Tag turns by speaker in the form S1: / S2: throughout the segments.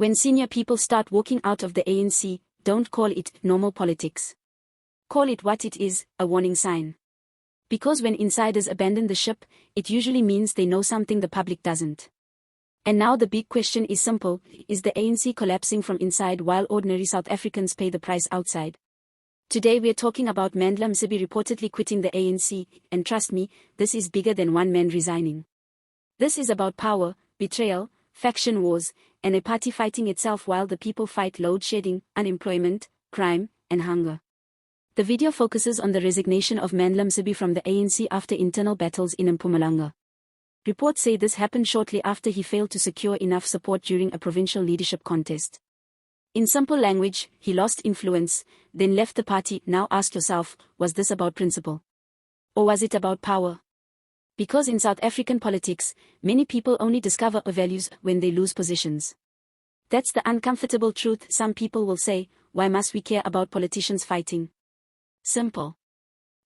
S1: When senior people start walking out of the ANC, don't call it normal politics. Call it what it is, a warning sign. Because when insiders abandon the ship, it usually means they know something the public doesn't. And now the big question is simple: is the ANC collapsing from inside while ordinary South Africans pay the price outside? Today we're talking about Mandla Msibi reportedly quitting the ANC, and trust me, this is bigger than one man resigning. This is about power, betrayal, faction wars, and a party fighting itself while the people fight load shedding, unemployment, crime, and hunger. The video focuses on the resignation of Mandla Msibi from the ANC after internal battles in Mpumalanga. Reports say this happened shortly after he failed to secure enough support during a provincial leadership contest. In simple language, he lost influence, then left the party. Now ask yourself, was this about principle? Or was it about power? Because in South African politics, many people only discover values when they lose positions. That's the uncomfortable truth. Some people will say, why must we care about politicians fighting? Simple.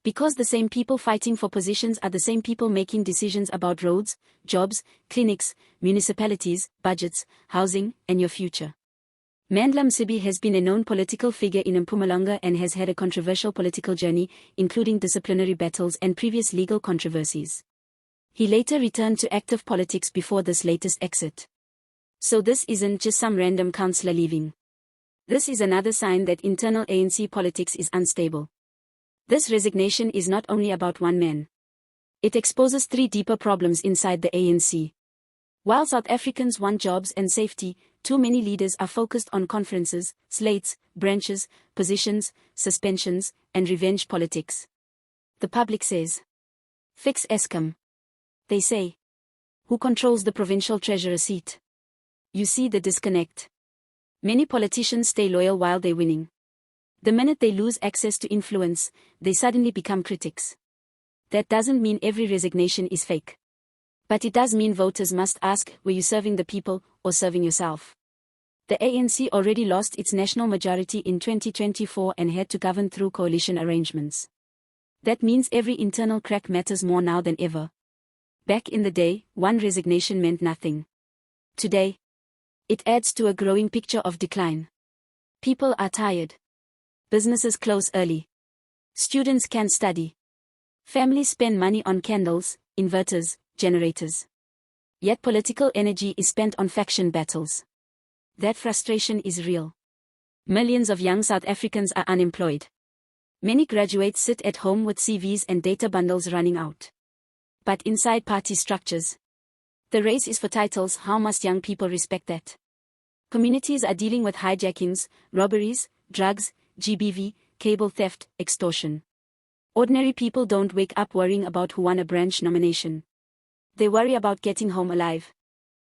S1: Because the same people fighting for positions are the same people making decisions about roads, jobs, clinics, municipalities, budgets, housing, and your future. Mandla Msibi has been a known political figure in Mpumalanga and has had a controversial political journey, including disciplinary battles and previous legal controversies. He later returned to active politics before this latest exit. So this isn't just some random councillor leaving. This is another sign that internal ANC politics is unstable. This resignation is not only about one man. It exposes three deeper problems inside the ANC. While South Africans want jobs and safety, too many leaders are focused on conferences, slates, branches, positions, suspensions, and revenge politics. The public says, fix Eskom. They say, who controls the provincial treasurer seat? You see the disconnect. Many politicians stay loyal while they're winning. The minute they lose access to influence, they suddenly become critics. That doesn't mean every resignation is fake. But it does mean voters must ask, were you serving the people or serving yourself? The ANC already lost its national majority in 2024 and had to govern through coalition arrangements. That means every internal crack matters more now than ever. Back in the day, one resignation meant nothing. Today, it adds to a growing picture of decline. People are tired. Businesses close early. Students can't study. Families spend money on candles, inverters, generators. Yet political energy is spent on faction battles. That frustration is real. Millions of young South Africans are unemployed. Many graduates sit at home with CVs and data bundles running out. But inside party structures, the race is for titles. How must young people respect that? Communities are dealing with hijackings, robberies, drugs, GBV, cable theft, extortion. Ordinary people don't wake up worrying about who won a branch nomination. They worry about getting home alive.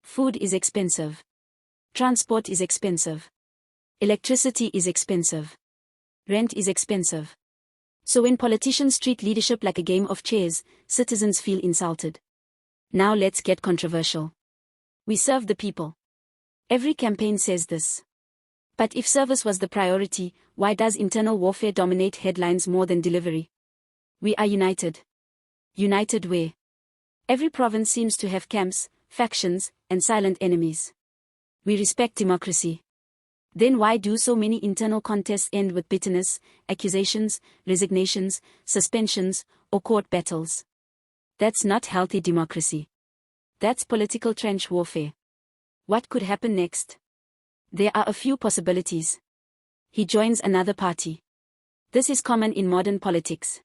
S1: Food is expensive. Transport is expensive. Electricity is expensive. Rent is expensive. So when politicians treat leadership like a game of chess, citizens feel insulted. Now let's get controversial. We serve the people. Every campaign says this. But if service was the priority, why does internal warfare dominate headlines more than delivery? We are united. United where? Every province seems to have camps, factions, and silent enemies. We respect democracy. Then why do so many internal contests end with bitterness, accusations, resignations, suspensions, or court battles? That's not healthy democracy. That's political trench warfare. What could happen next? There are a few possibilities. He joins another party. This is common in modern politics.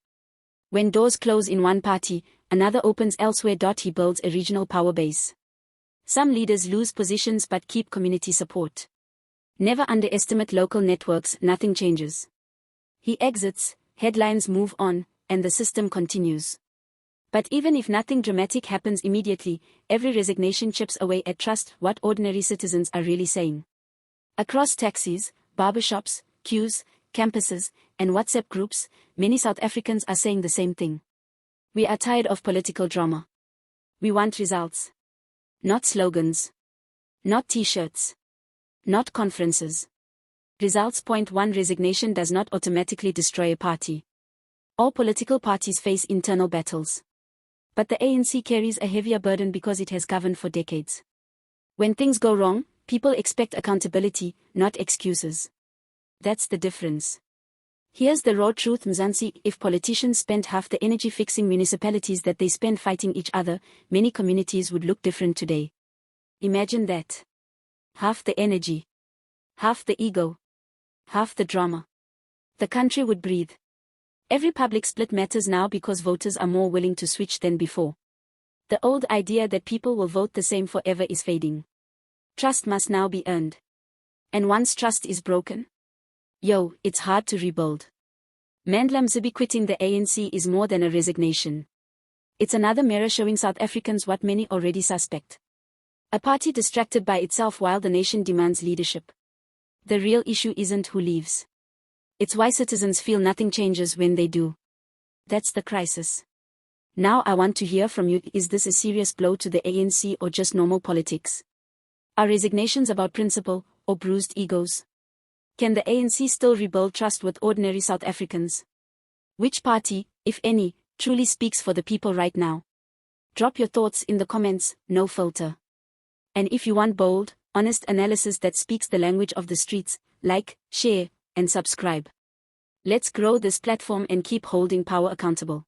S1: When doors close in one party, another opens elsewhere. He builds a regional power base. Some leaders lose positions but keep community support. Never underestimate local networks. Nothing changes. He exits, headlines move on, and the system continues. But even if nothing dramatic happens immediately, every resignation chips away at trust. What ordinary citizens are really saying. Across taxis, barbershops, queues, campuses, and WhatsApp groups, many South Africans are saying the same thing. We are tired of political drama. We want results. Not slogans. Not t-shirts. Not conferences. Results. Point 1. Resignation does not automatically destroy a party. All political parties face internal battles. But the ANC carries a heavier burden because it has governed for decades. When things go wrong, People expect accountability, not excuses. That's the difference. Here's the raw truth, Mzansi. If politicians spent half the energy fixing municipalities that they spend fighting each other, many communities would look different today. Imagine that. Half the energy. Half the ego. Half the drama. The country would breathe. Every public split matters now because voters are more willing to switch than before. The old idea that people will vote the same forever is fading. Trust must now be earned. And once trust is broken, it's hard to rebuild. Mandla Msibi quitting the ANC is more than a resignation. It's another mirror showing South Africans what many already suspect. A party distracted by itself while the nation demands leadership. The real issue isn't who leaves. It's why citizens feel nothing changes when they do. That's the crisis. Now I want to hear from you. Is this a serious blow to the ANC or just normal politics? Are resignations about principle or bruised egos? Can the ANC still rebuild trust with ordinary South Africans? Which party, if any, truly speaks for the people right now? Drop your thoughts in the comments, no filter. And if you want bold, honest analysis that speaks the language of the streets, like, share, and subscribe. Let's grow this platform and keep holding power accountable.